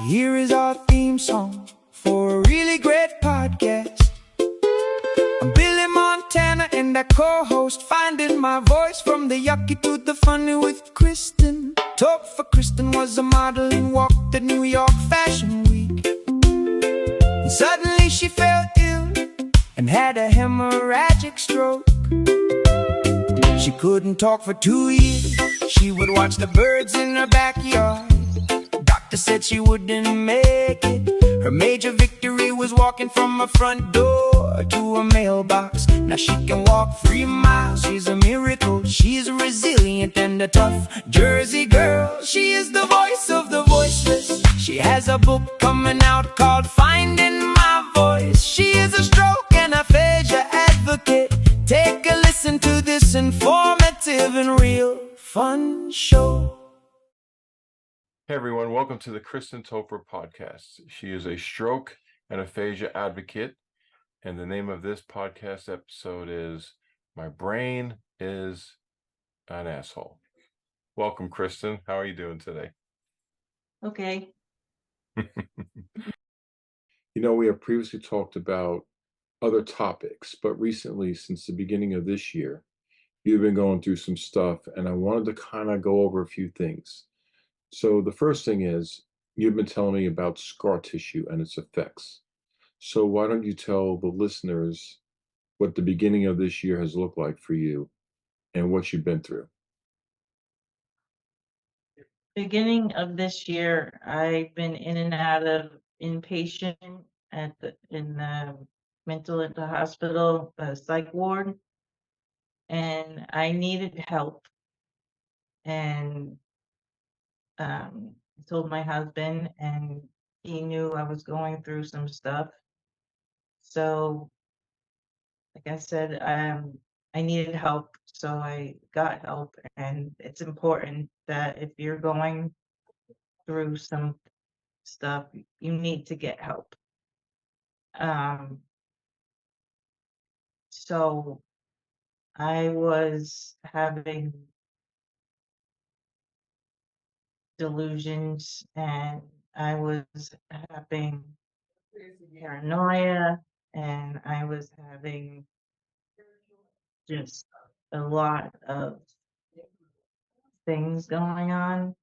Here is our theme song for a really great podcast. I'm Billy Montana and I co-host Finding My Voice, from the yucky to the funny with Kristen Toepfer. Kristen was a model and walked at New York Fashion Week. And suddenly she fell ill and had a hemorrhagic stroke. She couldn't talk for 2 years. She would watch the birds in her backyard. Doctor said she wouldn't make it. Her major victory was walking from her front door to a mailbox. Now she can walk 3 miles. She's a miracle. She's resilient and a tough Jersey girl. She is the voice of the voiceless. She has a book coming out called Finding My Voice. She is a stroke and aphasia advocate. Take a listen to this informative and real fun show. Hey everyone, welcome to the Kristen Toepfer podcast. She is a stroke and aphasia advocate, and the name of this podcast episode is My Brain is an Asshole. Welcome, Kristen. How are you doing today? Okay. We have previously talked about other topics, but recently, since the beginning of this year, you've been going through some stuff, and I wanted to kind of go over a few things. So the first thing is, you've been telling me about scar tissue and its effects. So why don't you tell the listeners what the beginning of this year has looked like for you and what you've been through? Beginning of this year, I've been in and out of inpatient in the mental hospital, psych ward, and I needed help. And I told my husband, and he knew I was going through some stuff. So, like I said, I needed help, so I got help. And it's important that if you're going through some stuff, you need to get help. So I was having delusions, and I was having paranoia, and I was having just a lot of things going on,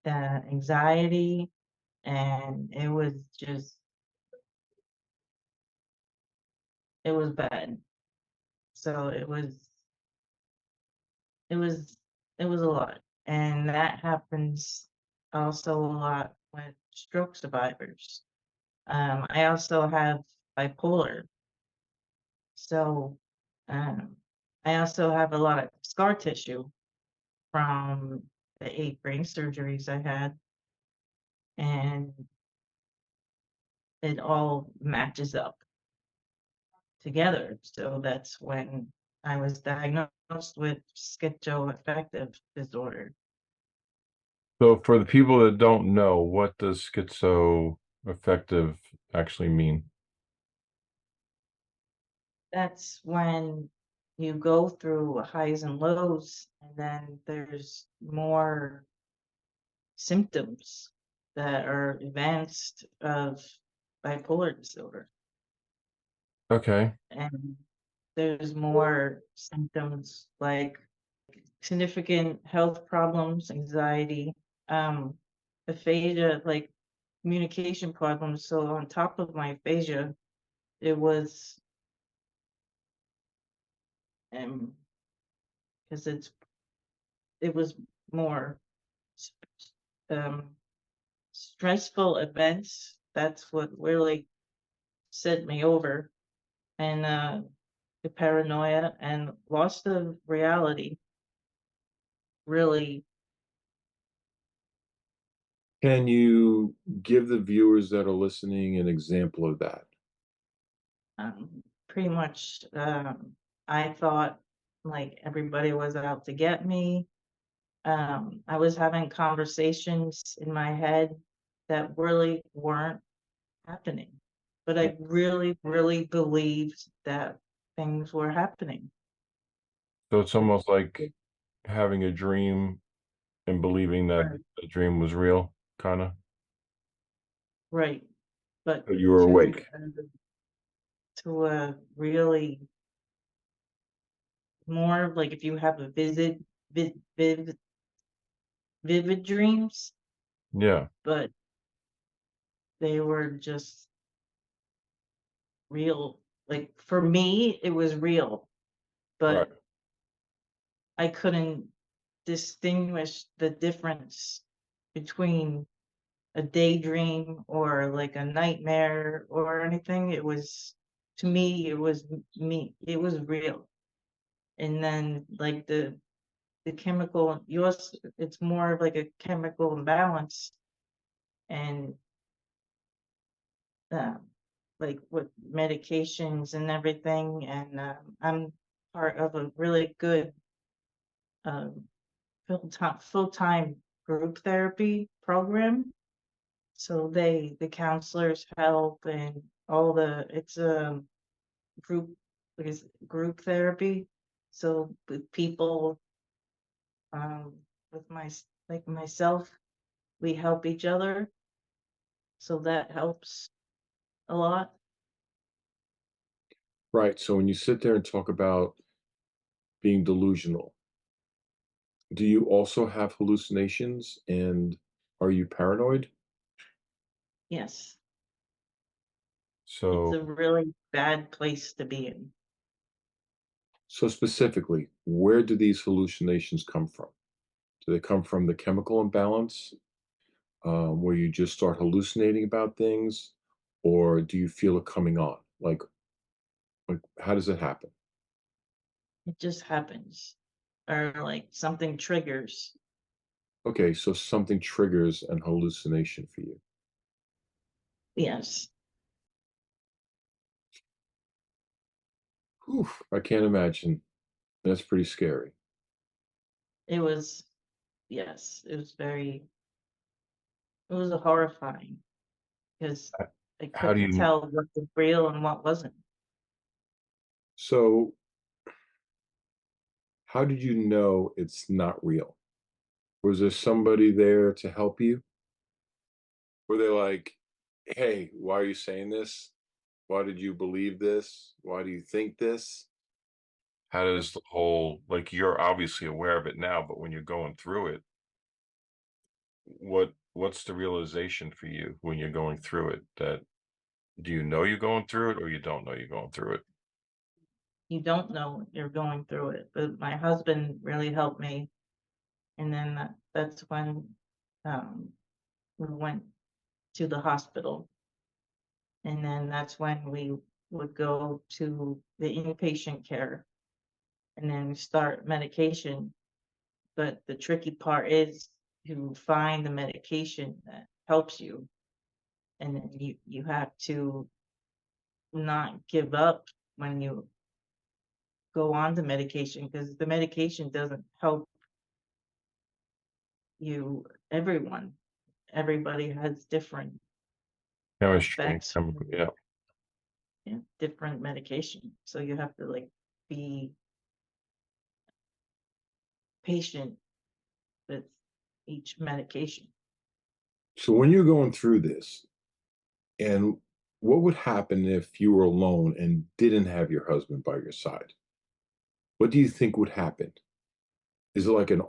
the anxiety, and it was bad. So it was a lot. And that happens also a lot with stroke survivors. I also have bipolar. So I also have a lot of scar tissue from the 8 brain surgeries I had. And it all matches up together. So that's when I was diagnosed with schizoaffective disorder. So for the people that don't know, what does schizoaffective actually mean? That's when you go through highs and lows, and then there's more symptoms that are advanced of bipolar disorder. Okay. And there's more symptoms like significant health problems, anxiety, aphasia, like communication problems. So on top of my aphasia, it was because it was more stressful events. That's what really set me over, and the paranoia and loss of reality really. Can you give the viewers that are listening an example of that? Pretty much, I thought like everybody was out to get me. I was having conversations in my head that really weren't happening, but I really, really believed that things were happening. So it's almost like having a dream and believing that Right. the dream was real, kind of. right. But But you were awake. really more of like if you have a vivid dreams, Yeah. but they were just real. Like for me, it was real, Right. but I couldn't distinguish the difference between a daydream or like a nightmare or anything. It was, to me, it was me, it was real. And then like the chemical, yours, it's more of like a chemical imbalance. And uh, like with medications and everything. And I'm part of a really good um, full-time group therapy program. So the counselors help and it's a group, group therapy. So with people, um, with like myself, we help each other. So that helps a lot. Right. So when you sit there and talk about being delusional, do you also have hallucinations and are you paranoid? Yes, it's So, a really bad place to be in. So specifically, where do these hallucinations come from? Do they come from the chemical imbalance, where you just start hallucinating about things, or do you feel it coming on? Like how does it happen? It just happens. Or like something triggers. Okay, so something triggers an hallucination for you. Yes, Whew, I can't imagine. That's pretty scary. it was, yes, it was it was horrifying because h- I how do couldn't you? tell what was real and what wasn't. So how did you know it's not real? Was there somebody there to help you? Were they like, hey, why are you saying this? Why did you believe this? Why do you think this? How does the whole, like, you're obviously aware of it now, but when you're going through it, what's the realization for you when you're going through it? That do you know you're going through it or you don't know you're going through it? You don't know you're going through it, but my husband really helped me. And then that's when um, we went to the hospital. And then that's when we would go to the inpatient care and then start medication. But the tricky part is to find the medication that helps you. And then you have to not give up when you go on to medication because the medication doesn't help you, everybody has different Chemistry, effects chemical, from, yeah. different medication. So you have to like be patient with each medication. So when you're going through this, and what would happen if you were alone and didn't have your husband by your side? What do you think would happen? Is it like an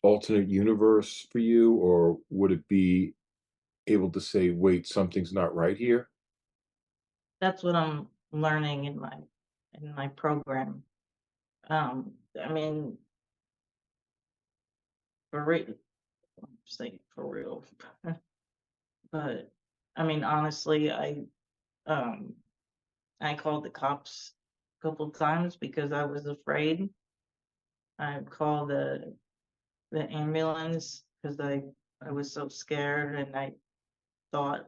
alternate universe for you, or would it be able to say, wait, something's not right here? That's what I'm learning in my program. I mean, for real, say for real, but I mean, honestly, um I called the cops a couple times because I was afraid. I called the ambulance because I was so scared and I thought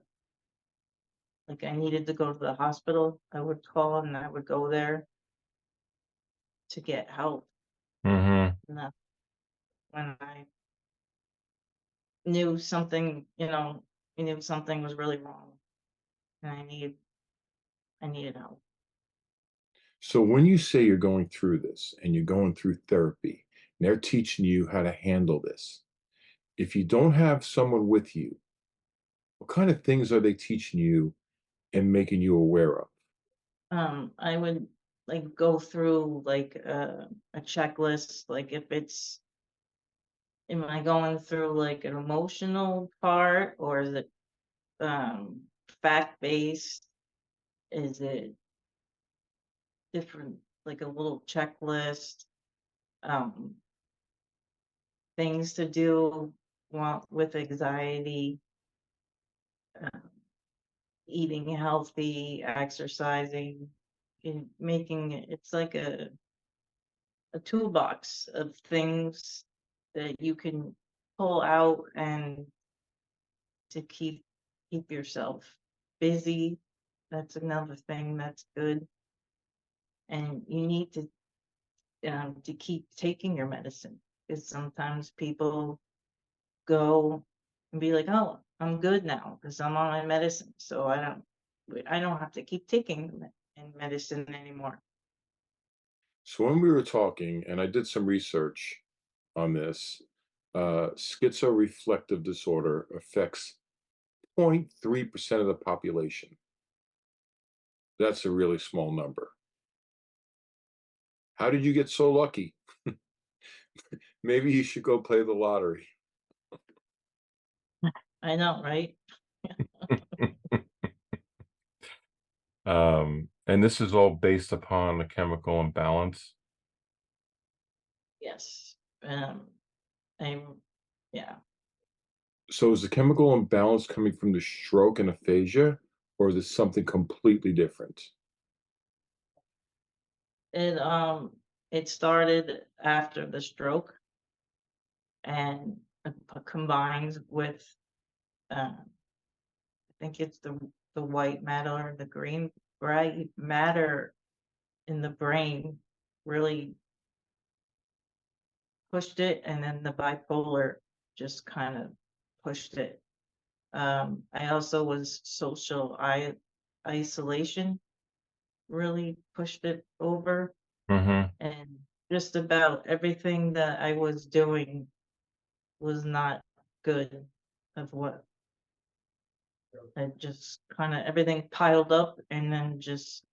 like I needed to go to the hospital. I would call and I would go there to get help. Mm-hmm. And that's when I knew something, I knew something was really wrong and I needed help. So when you say you're going through this and you're going through therapy, and they're teaching you how to handle this, if you don't have someone with you, What kind of things are they teaching you and making you aware of? I would like go through like a checklist, like if it's, am I going through like an emotional part, or is it fact based? Is it different, like a little checklist? Um, things to do with anxiety, uh, eating healthy, exercising, and making it's like a toolbox of things that you can pull out and to keep yourself busy. That's another thing that's good. And you need to keep taking your medicine, because sometimes people go and be like, oh, I'm good now because I'm on my medicine, so I don't have to keep taking medicine anymore. So when we were talking, and I did some research on this, schizoaffective disorder affects 0.3% of the population. That's a really small number. How did you get so lucky? Maybe you should go play the lottery. I know, right? And this is all based upon a chemical imbalance. Yes. I'm yeah. So is the chemical imbalance coming from the stroke and aphasia, or is it something completely different? It it started after the stroke, and combines with I think it's the white matter or the green bright matter in the brain really pushed it, and then the bipolar just kind of pushed it. I also was social isolation really pushed it over, Mm-hmm. and just about everything that I was doing was not good. Of what I just kind of everything piled up and then just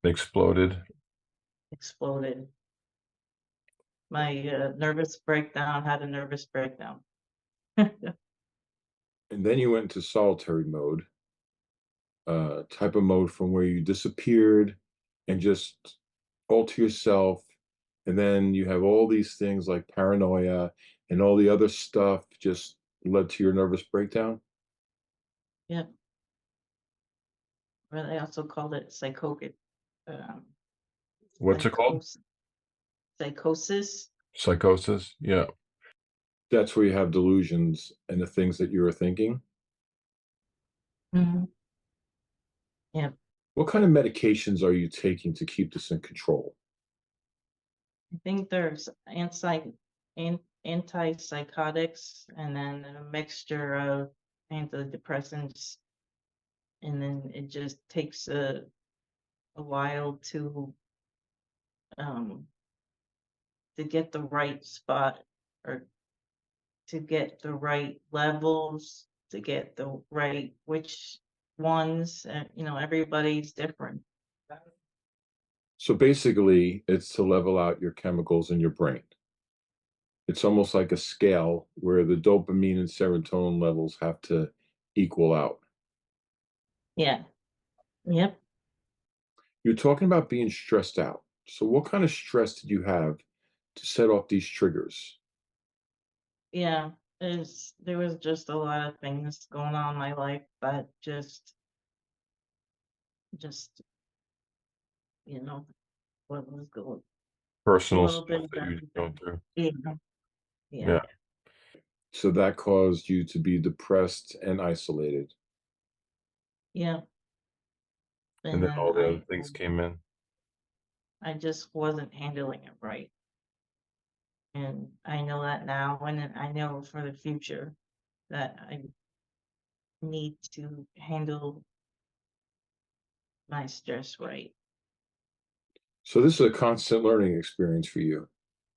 Exploded. exploded. My nervous breakdown had a nervous breakdown. And then you went into solitary mode, type of mode from where you disappeared and just all to yourself. And then you have all these things like paranoia and all the other stuff just led to your nervous breakdown. Yep. But I also called it psychotic. Um, What's it called? Psychosis. Psychosis. Yeah. That's where you have delusions and the things that you were thinking. Hmm. Yep. What kind of medications are you taking to keep this in control? I think there's antipsychotics, and then a mixture of antidepressants, and then it just takes a while um to get the right spot, or to get the right levels, to get the right which ones, everybody's different. So basically, it's to level out your chemicals in your brain. It's almost like a scale where the dopamine and serotonin levels have to equal out. Yeah. Yep. You're talking about being stressed out. So, what kind of stress did you have to set off these triggers? Yeah. There was just a lot of things going on in my life that just you know what was going a Personal little bit stuff of that you're going everything. through. Yeah. Yeah. Yeah. So, that caused you to be depressed and isolated. Yeah. And And then then all the other things came in. I just wasn't handling it right. And I know that now, and I know for the future that I need to handle my stress right. So, this is a constant learning experience for you.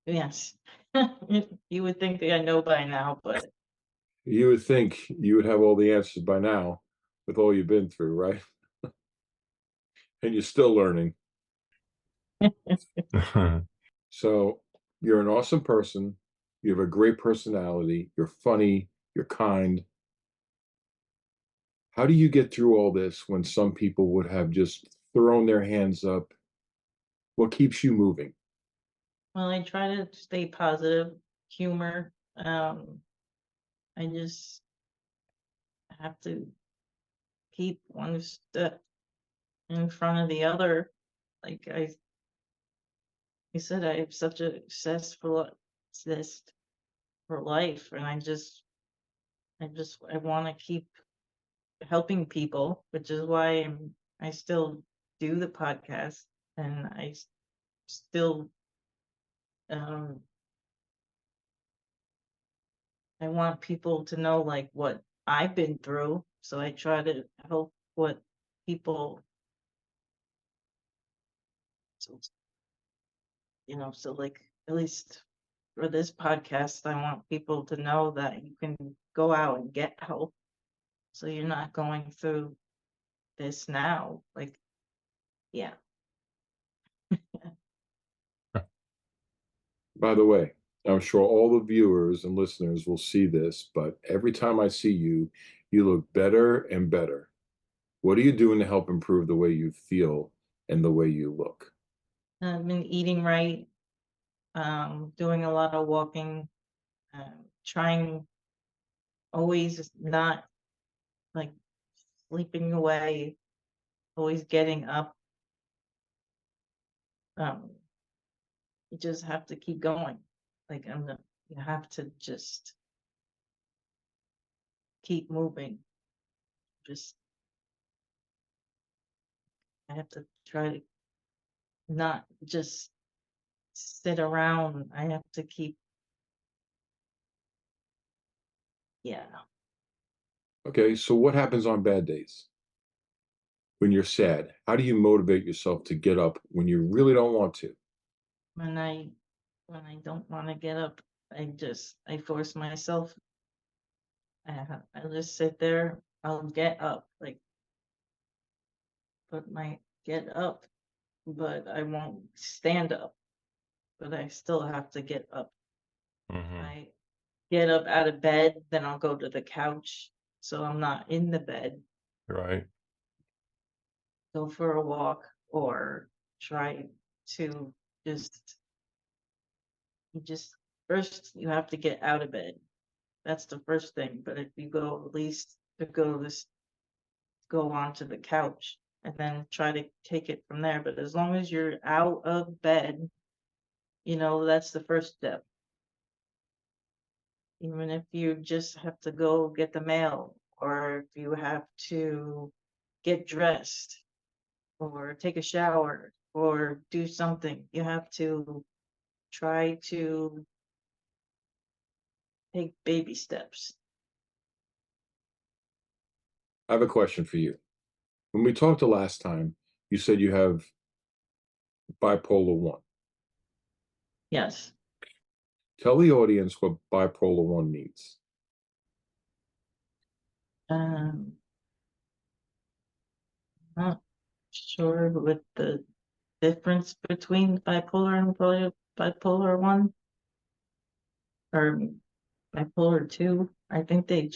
Yes. You would think that I know by now, but You would think you would have all the answers by now with all you've been through, right? And you're still learning. So you're an awesome person. You have a great personality. You're funny. You're kind. How do you get through all this when some people would have just thrown their hands up? What keeps you moving? Well, I try to stay positive, humor. I just have to keep one step in front of the other. Like I said, I have such a successful zest for life, and I want to keep helping people, which is why I still do the podcast, and still um I want people to know like what I've been through, so I try to help what people, so, so like at least for this podcast, I want people to know that you can go out and get help, so you're not going through this now. Like, yeah. By the way, I'm sure all the viewers and listeners will see this, but every time I see you, you look better and better. What are you doing to help improve the way you feel and the way you look? I've been eating right, doing a lot of walking, trying always not like sleeping away, always getting up. Um, you just have to keep going. Like you have to just keep moving. Just I have to try to not just sit around. I have to keep, yeah. Okay, so what happens on bad days? When you're sad, how do you motivate yourself to get up when you really don't want to? When I don't want to get up, I force myself. I just sit there. I'll get up, like put my get up, but I won't stand up. But I still have to get up. I get up out of bed, then I'll go to the couch, so I'm not in the bed. Right. Go for a walk or try to just you just first you have to get out of bed. That's the first thing. But if you go at least to go onto the couch and then try to take it from there. But as long as you're out of bed, that's the first step. Even if you just have to go get the mail, or if you have to get dressed, or take a shower, or do something, you have to try to take baby steps. I have a question for you. When we talked the last time, you said you have bipolar 1. Yes. Tell the audience what bipolar 1 means. Um, not sure what the difference between bipolar and bipolar 1 or bipolar 2. I think I'm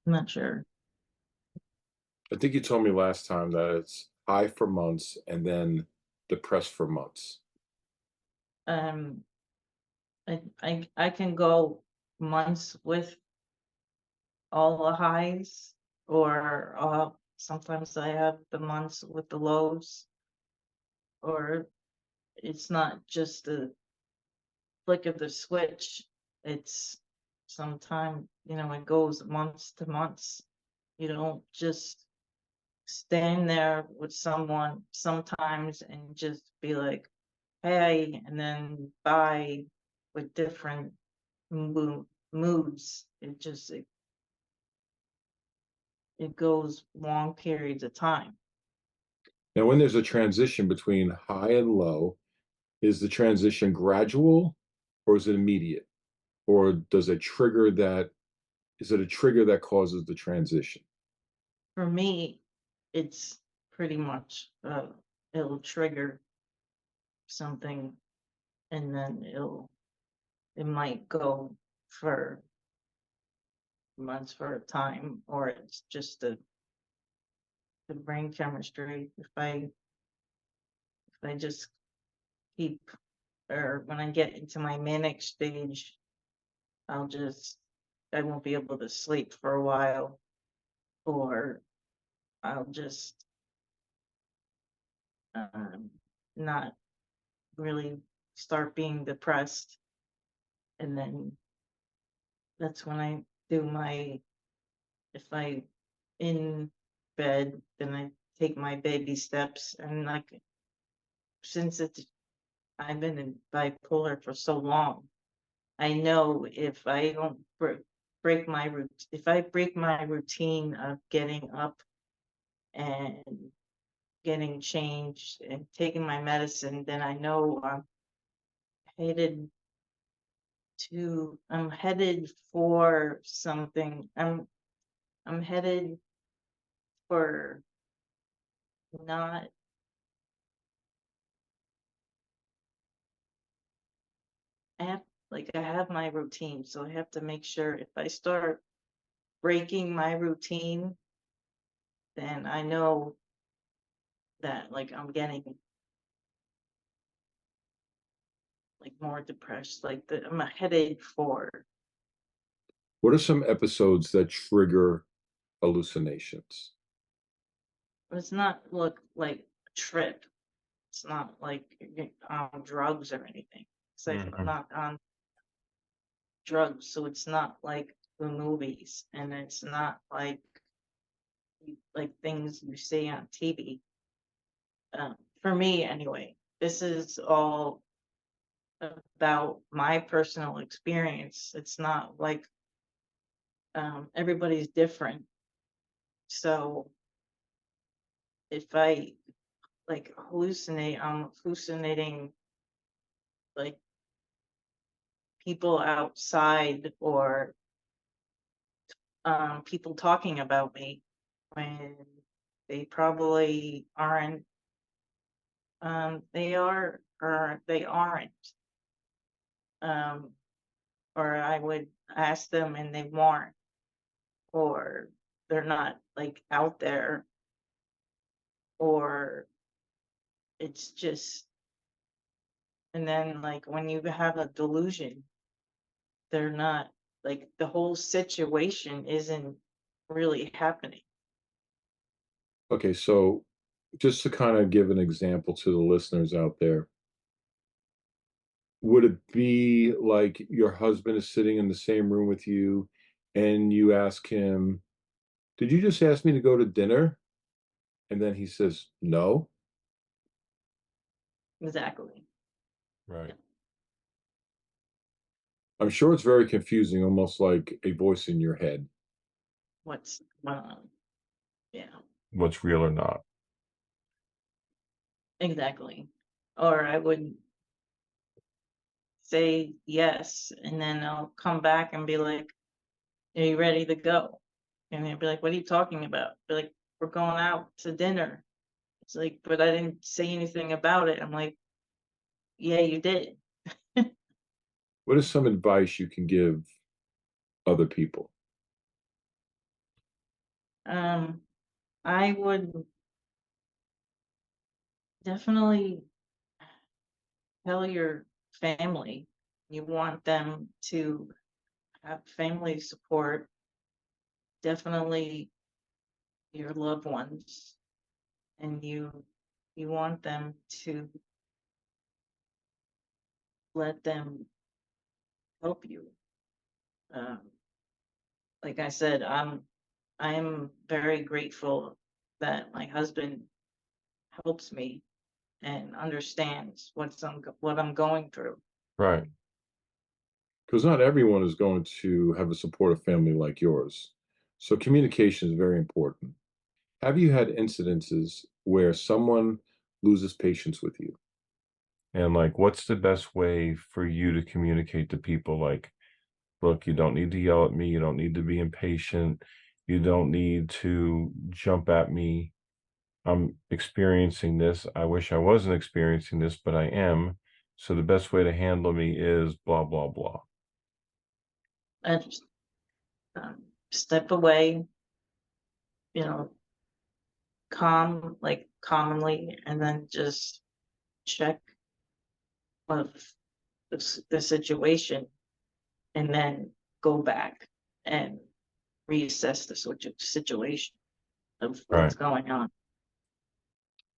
not sure. I think you told me last time that it's high for months and then depressed for months. Um, I can go months with all the highs, or sometimes I have the months with the lows, or it's not just a flick of the switch. It's sometimes, it goes months to months. You don't just stand there with someone sometimes and just be like, hey, and then bye, with different moods. It goes long periods of time. Now, when there's a transition between high and low, is the transition gradual or is it immediate? or does it trigger that? Is it a trigger that causes the transition? For me, it's pretty much it'll trigger something, and then it might go for months for a time, or it's just the brain chemistry. If I just keep, or when I get into my manic stage, I won't be able to sleep for a while, or I'll just not really start being depressed. And then that's when I do if I in bed, then I take my baby steps. And like, since I've been in bipolar for so long, I know if I don't break my if I break my routine of getting up and getting changed and taking my medicine, then I know headed I'm headed for something. I'm headed for not I have I have my routine, so I have to make sure if I start breaking my routine, then I know that I'm getting more depressed. I'm headed for. What are some episodes that trigger hallucinations? It's not like a trip. It's not like on drugs or anything. It's like I'm not on drugs, so it's not like the movies, and it's not like things you see on TV. For me, anyway, this is all about my personal experience. It's not like everybody's different. So if I hallucinate, I'm hallucinating like people outside, or people talking about me when they probably aren't. They are, or they aren't. Or I would ask them and they weren't, or they're not out there, or it's just. And then when you have a delusion, they're not the whole situation isn't really happening. Okay, so just to kind of give an example to the listeners out there, would it be like your husband is sitting in the same room with you and you ask him, "Did you just ask me to go to dinner?" And then he says, "No." Exactly. Right. I'm sure it's very confusing, almost like a voice in your head. What's yeah, What's real or not? exactly. Or I would say yes, and then I'll come back and be like, "Are you ready to go?" And they'd be like, "What are you talking about?" Be like, "We're going out to dinner." It's like, "But I didn't say anything about it." I'm like, "Yeah, you did." What is some advice you can give other people? I would definitely tell your family you want them to have family support, definitely your loved ones, and you want them to let them help you. Um, like I said, I'm very grateful that my husband helps me and understands what I'm going through. Right. Because not everyone is going to have a supportive family like yours. So communication is very important. Have you had incidences where someone loses patience with you? And what's the best way for you to communicate to people? look, you don't need to yell at me. You don't need to be impatient. You don't need to jump at me. I'm experiencing this. I wish I wasn't experiencing this, but I am. So the best way to handle me is blah, blah, blah. And just, step away, commonly, and then just check of the situation, and then go back and reassess the situation of what's Right. going on.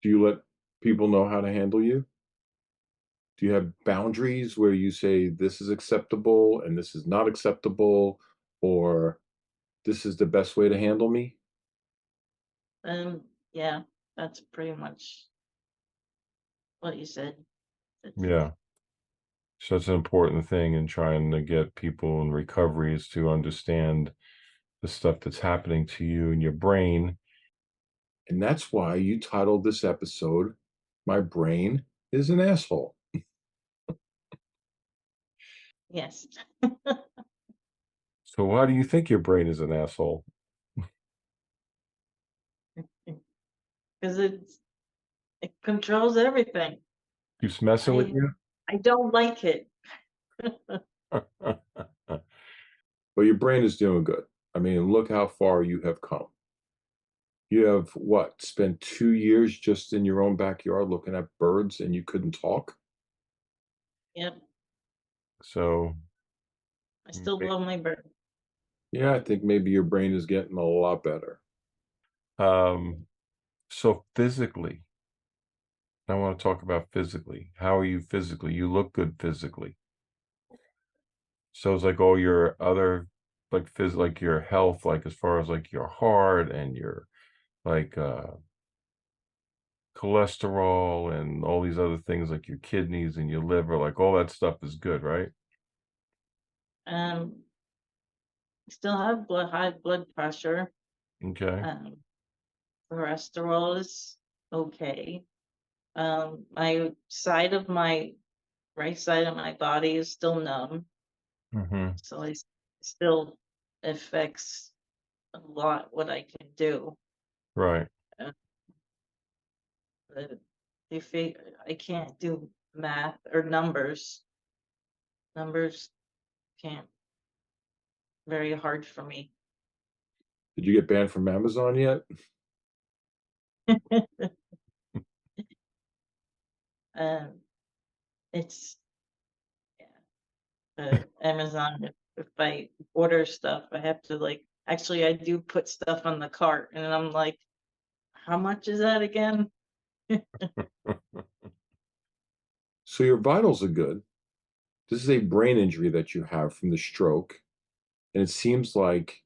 Do you let people know how to handle you? Do you have boundaries where you say this is acceptable and this is not acceptable, or this is the best way to handle me? Yeah, that's pretty much what you said. Yeah. So it's an important thing in trying to get people in recoveries to understand the stuff that's happening to you in your brain. And that's why you titled this episode, My Brain is an Asshole. Yes. So why do you think your brain is an asshole? Because it controls everything. Keeps messing with you? I don't like it. But your brain is doing good. I mean, look how far you have come. You have what? Spent 2 years just in your own backyard looking at birds and you couldn't talk? Yep. So I still love my bird. Yeah, I think maybe your brain is getting a lot better. so physically, I want to talk about physically. How are you physically? You look good physically. So it's like all your other like your health, like as far as like your heart and your like cholesterol and all these other things like your kidneys and your liver, like all that stuff is good, right? Still have high blood pressure. Okay. Cholesterol is okay. My right side of my body is still numb, Mm-hmm. so it still affects a lot what I can do. Right. Uh, if I can't do math or numbers can't very hard for me. Did you get banned from Amazon yet? It's Amazon. If I order stuff, I have to actually I do put stuff on the cart, and I'm like, how much is that again? So your vitals are good. This is a brain injury that you have from the stroke. And it seems like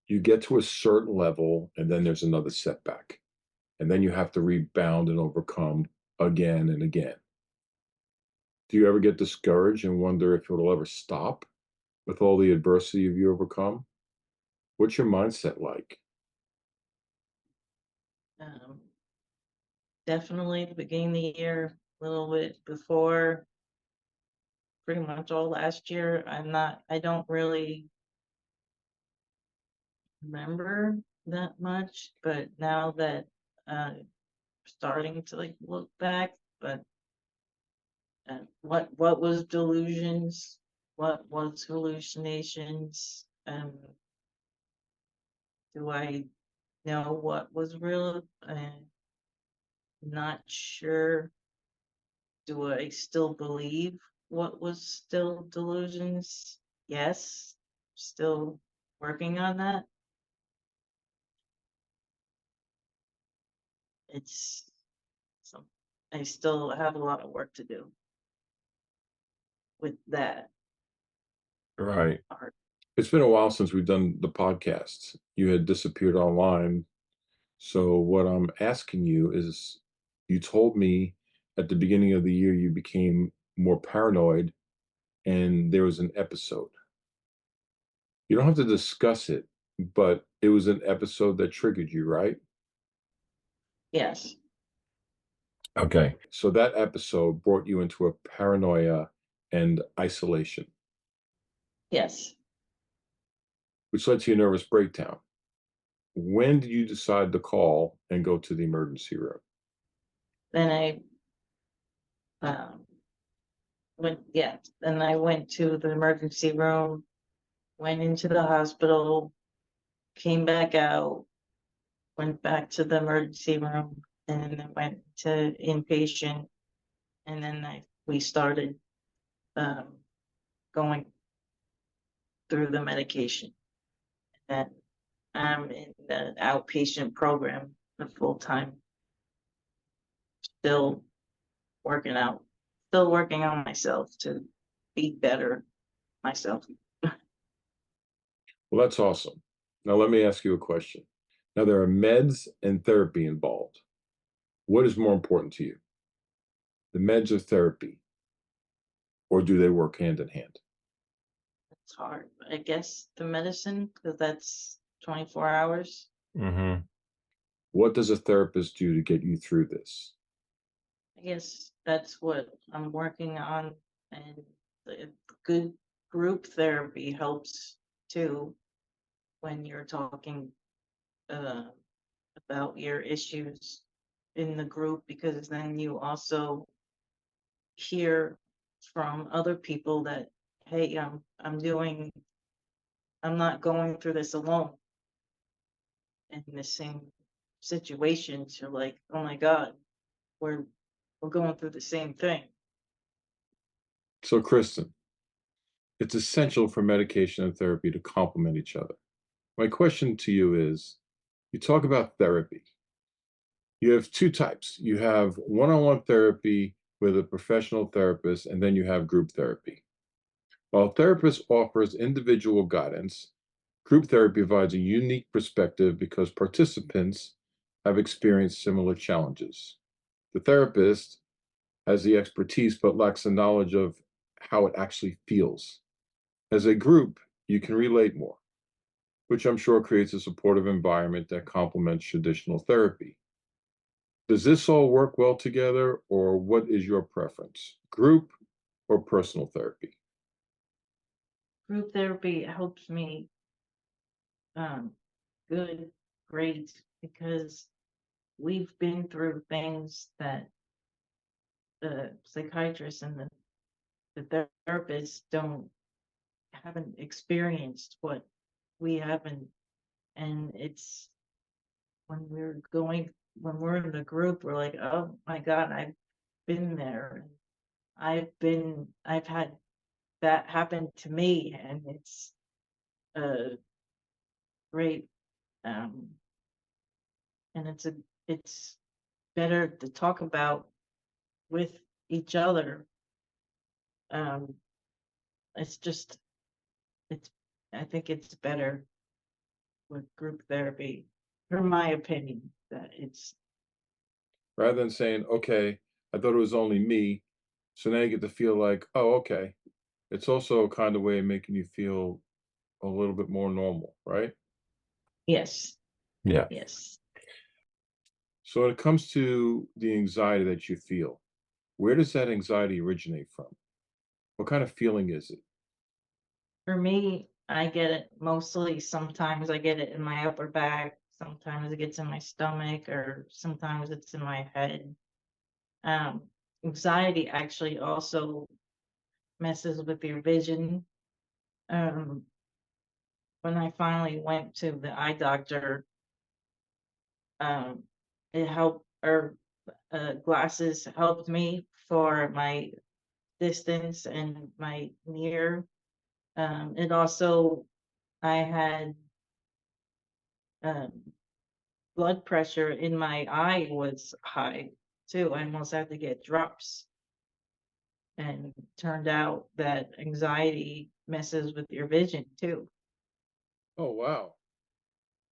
you get to a certain level and then there's another setback. And then you have to rebound and overcome again and again. Do you ever get discouraged and wonder if it'll ever stop with all the adversity you overcome? What's your mindset like? Um, Definitely the beginning of the year, a little bit before, pretty much all last year. I don't really remember that much, but now that starting to look back, but what was delusions, what was hallucinations, do I know what was real? Not sure. Do I still believe what was still delusions? Yes, still working on that. It's some, I still have a lot of work to do with that Right. part. It's been a while since we've done the podcast. You had disappeared online. So what I'm asking you is, you told me at the beginning of the year you became more paranoid and there was an episode. You don't have to discuss it, but it was an episode that triggered you, right? Yes. Okay. So that episode brought you into a paranoia and isolation. Yes. which led to a nervous breakdown. When did you decide to call and go to the emergency room? Then I went to the emergency room, went into the hospital, came back out, went back to the emergency room, and then I went to inpatient, and then we started going through the medication. And I'm in the outpatient program, the full time, still still working on myself to be better myself. Well, that's awesome. Now, let me ask you a question. Now, there are meds and therapy involved. What is more important to you? The meds or therapy? Or do they work hand in hand? It's hard. I guess the medicine, because that's 24 hours. Mm-hmm. What does a therapist do to get you through this? I guess that's what I'm working on, and the good group therapy helps too when you're talking about your issues in the group, because then you also hear from other people that, hey, I'm not going through this alone in the same situations. You're like, oh my God, we're going through the same thing. So, Kristen, it's essential for medication and therapy to complement each other. My question to you is, you talk about therapy. You have two types. You have one-on-one therapy with a professional therapist, and then you have group therapy. While a therapist offers individual guidance, group therapy provides a unique perspective because participants have experienced similar challenges. The therapist has the expertise but lacks the knowledge of how it actually feels. As a group, you can relate more, which I'm sure creates a supportive environment that complements traditional therapy. Does this all work well together, or what is your preference, group or personal therapy? Group therapy helps me great, because we've been through things that the psychiatrists and the therapists haven't experienced what we haven't. And it's when we're in the group, we're like, oh my God, I've been there. I've had that happen to me, and it's a great, um, and it's better to talk about with each other. Um, it's just, it's, I think it's better with group therapy, from my opinion, that it's, Rather than saying, okay, I thought it was only me, so now you get to feel like, oh, okay. It's also a kind of way of making you feel a little bit more normal, right? yes, Yeah. yes. So when it comes to the anxiety that you feel, where does that anxiety originate from? What kind of feeling is it? For me, I get it mostly, sometimes I get it in my upper back, sometimes it gets in my stomach, or sometimes it's in my head. Um, Anxiety actually also messes with your vision. Um, when I finally went to the eye doctor, um, it helped, or glasses helped me for my distance and my near. It also, I had um, blood pressure in my eye was high too. I almost had to get drops. And it turned out that anxiety messes with your vision too. Oh, wow.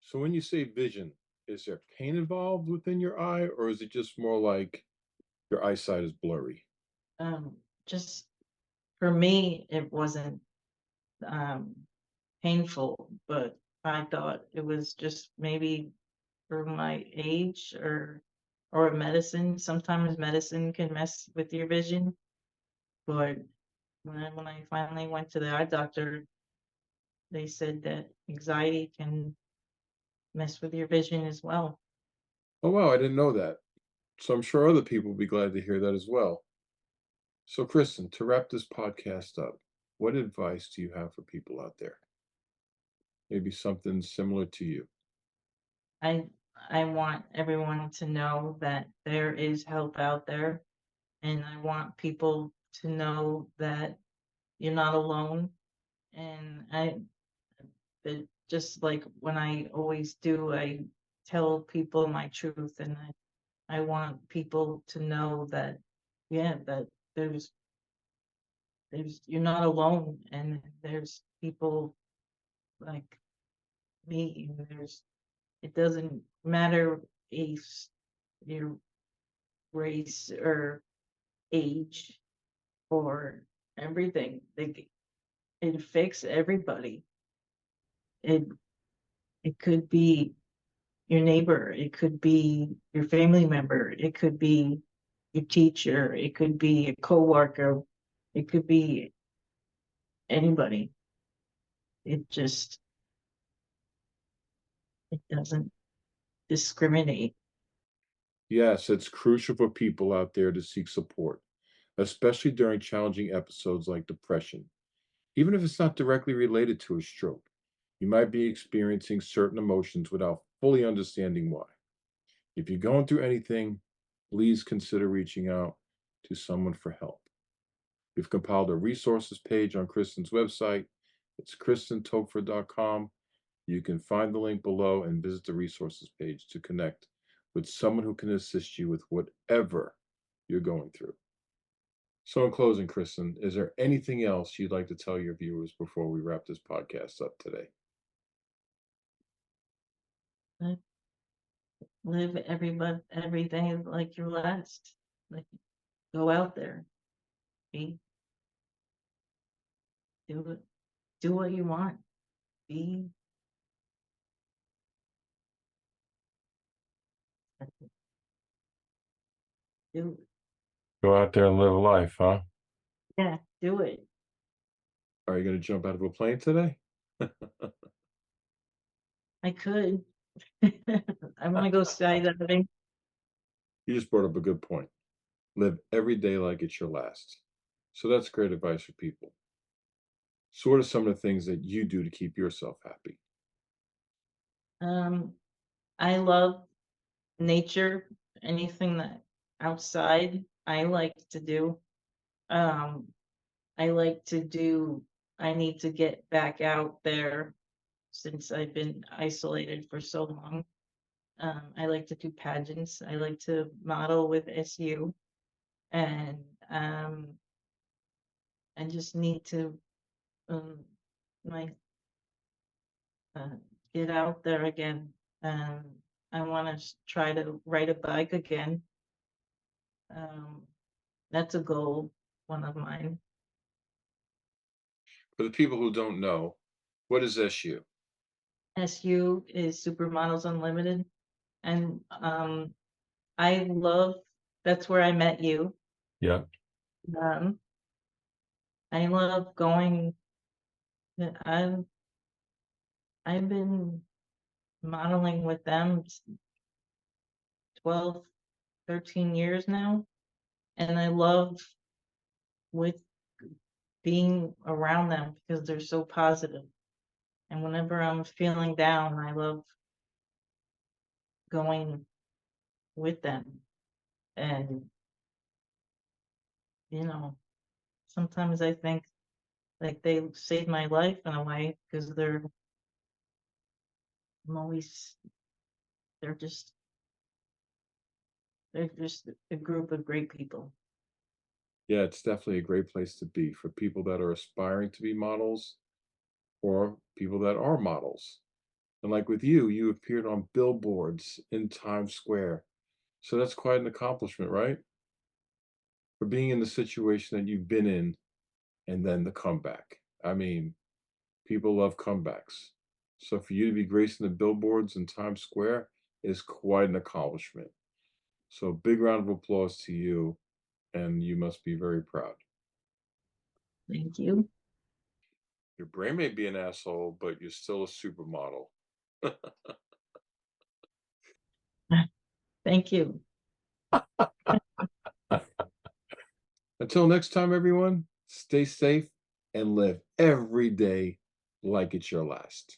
So when you say vision, is there pain involved within your eye, or is it just more like your eyesight is blurry? Um, just for me, it wasn't um, painful, but I thought it was just maybe for my age, or medicine. Sometimes medicine can mess with your vision, but when I finally went to the eye doctor, they said that anxiety can mess with your vision as well. Oh, wow, I didn't know that. So I'm sure other people will be glad to hear that as well. So, Kristen, to wrap this podcast up, what advice do you have for people out there? Maybe something similar to you. I I want everyone to know that there is help out there, and I want people to know that you're not alone. And just like when I always do, I tell people my truth, and I want people to know that, yeah, that there's you're not alone, and there's people like me. And it doesn't matter if your race or age or everything. It affects everybody. It it could be your neighbor, it could be your family member, it could be your teacher, it could be a coworker, it could be anybody. It just it doesn't discriminate. Yes, it's crucial for people out there to seek support, especially during challenging episodes like depression. Even if it's not directly related to a stroke, you might be experiencing certain emotions without fully understanding why. If you're going through anything, please consider reaching out to someone for help. We've compiled a resources page on Kristen's website. It's KristenToepfer.com. You can find the link below and visit the resources page to connect with someone who can assist you with whatever you're going through. So, in closing, Kristen, is there anything else you'd like to tell your viewers before we wrap this podcast up today? Live, live every day like your last. Like, go out there, be do it, do what you want, be do Go out there and live life, huh? yeah, do it. Are you going to jump out of a plane today? I could. I want to go skydiving. You just brought up a good point. Live every day like it's your last. So, that's great advice for people. So, what are some of the things that you do to keep yourself happy? Um, I love nature, anything that outside I like to do. Um, I like to do, I need to get back out there since I've been isolated for so long. I like to do pageants. I like to model with SU, and I just need to um, my uh, get out there again. Um, I want to try to ride a bike again. Um, that's a goal, one of mine. For the people who don't know, what is SU? SU is Supermodels Unlimited, and I love. That's where I met you. Yeah. Um, I love going. I've I've been modeling with them 12, 13 years now, and I love with being around them because they're so positive. And whenever I'm feeling down, I love going with them. And, you know, sometimes I think like they saved my life in a way because I'm always, they're just, they're just a group of great people. Yeah, it's definitely a great place to be for people that are aspiring to be models or people that are models. And like with you, you appeared on billboards in Times Square. So that's quite an accomplishment, right? For being in the situation that you've been in and then the comeback. I mean, people love comebacks. So for you to be gracing the billboards in Times Square is quite an accomplishment. So big round of applause to you, and you must be very proud. Thank you. Your brain may be an asshole, but you're still a supermodel. Thank you. Until next time, everyone, stay safe and live every day like it's your last.